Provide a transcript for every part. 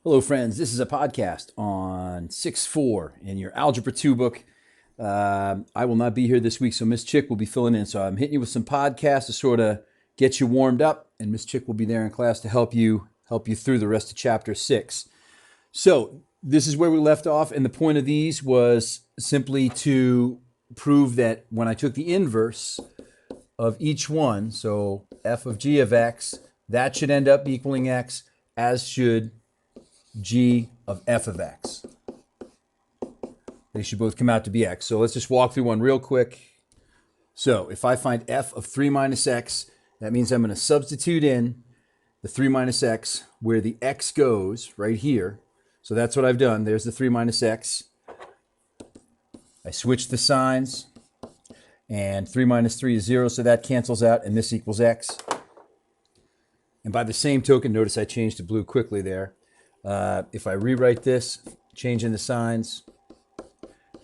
Hello, friends. This is a podcast on 6-4 in your Algebra 2 book. I will not be here this week, so Miss Chick will be filling in. So I'm hitting you with some podcasts to sort of get you warmed up, and Miss Chick will be there in class to help you through the rest of Chapter 6. So this is where we left off, and the point of these was simply to prove that when I took the inverse of each one, so f of g of x, that should end up equaling x, as should g of f of x. They should both come out to be x. So let's just walk through one real quick. So if I find f of 3 minus x, that means I'm going to substitute in the 3 minus x where the x goes, right here. So that's what I've done. There's the 3 minus x. I switch the signs, and 3 minus 3 is 0, so that cancels out, and this equals x. And by the same token, notice I changed to blue quickly there. If I rewrite this, changing the signs,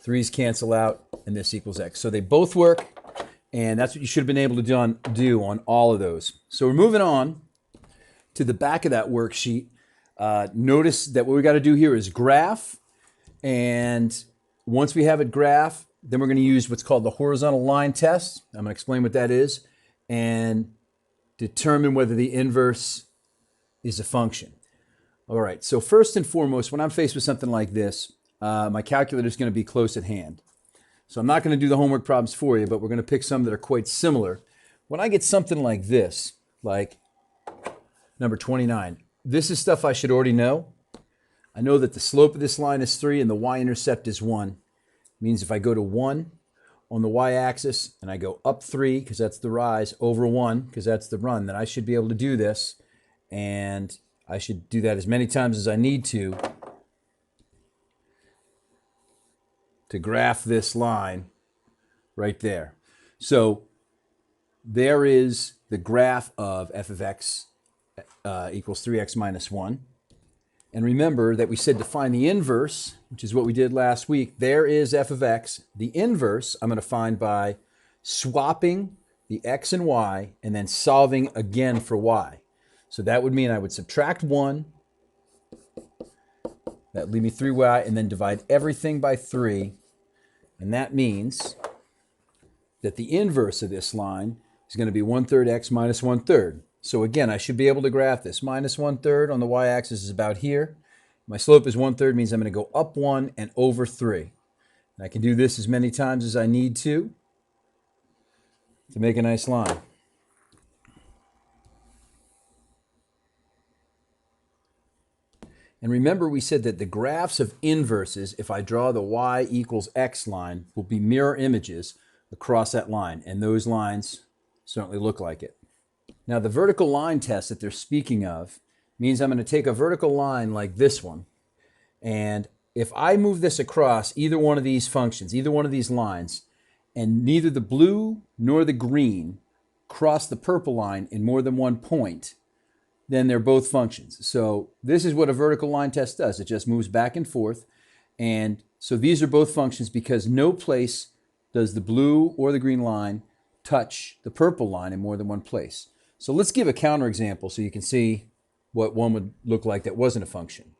3's cancel out, and this equals x. So they both work, and that's what you should have been able to do on all of those. So we're moving on to the back of that worksheet. Notice that what we got to do here is graph, and once we have it graph, then we're going to use what's called the horizontal line test. I'm going to explain what that is, and determine whether the inverse is a function. All right, so first and foremost, when I'm faced with something like this, my calculator is going to be close at hand. So I'm not going to do the homework problems for you, but we're going to pick some that are quite similar. When I get something like this, like number 29, this is stuff I should already know. I know that the slope of this line is 3 and the y-intercept is 1. It means if I go to 1 on the y-axis and I go up 3, because that's the rise, over 1, because that's the run, then I should be able to do this. And I should do that as many times as I need to graph this line right there. So there is the graph of f of x equals 3x minus 1. And remember that we said to find the inverse, which is what we did last week. There is f of x. The inverse I'm going to find by swapping the x and y and then solving again for y. So that would mean I would subtract 1. That would leave me 3y, and then divide everything by 3. And that means that the inverse of this line is going to be 1/3 x minus 1/3. So again, I should be able to graph this. Minus 1/3 on the y-axis is about here. My slope is 1/3, means I'm going to go up 1 and over 3. And I can do this as many times as I need to make a nice line. And remember, we said that the graphs of inverses, if I draw the y equals x line, will be mirror images across that line. And those lines certainly look like it. Now, the vertical line test that they're speaking of means I'm going to take a vertical line like this one. And if I move this across either one of these functions, either one of these lines, and neither the blue nor the green cross the purple line in more than one point, then they're both functions. So this is what a vertical line test does. It just moves back and forth. And so these are both functions because no place does the blue or the green line touch the purple line in more than one place. So let's give a counterexample so you can see what one would look like that wasn't a function.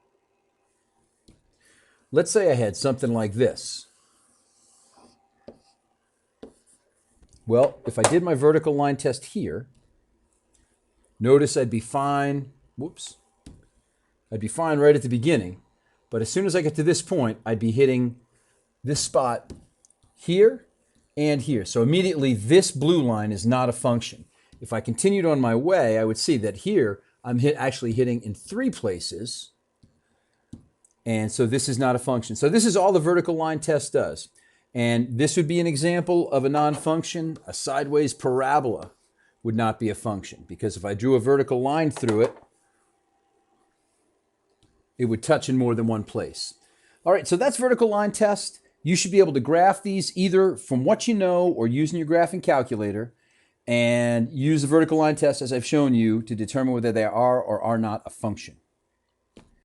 Let's say I had something like this. Well, if I did my vertical line test here, notice I'd be fine. I'd be fine right at the beginning. But as soon as I get to this point, I'd be hitting this spot here and here. So immediately this blue line is not a function. If I continued on my way, I would see that here I'm actually hitting in 3 places. And so this is not a function. So this is all the vertical line test does. And this would be an example of a non-function. A sideways parabola would not be a function, because if I drew a vertical line through it, it would touch in more than one place. All right, so that's vertical line test. You should be able to graph these either from what you know or using your graphing calculator, and use the vertical line test as I've shown you to determine whether they are or are not a function.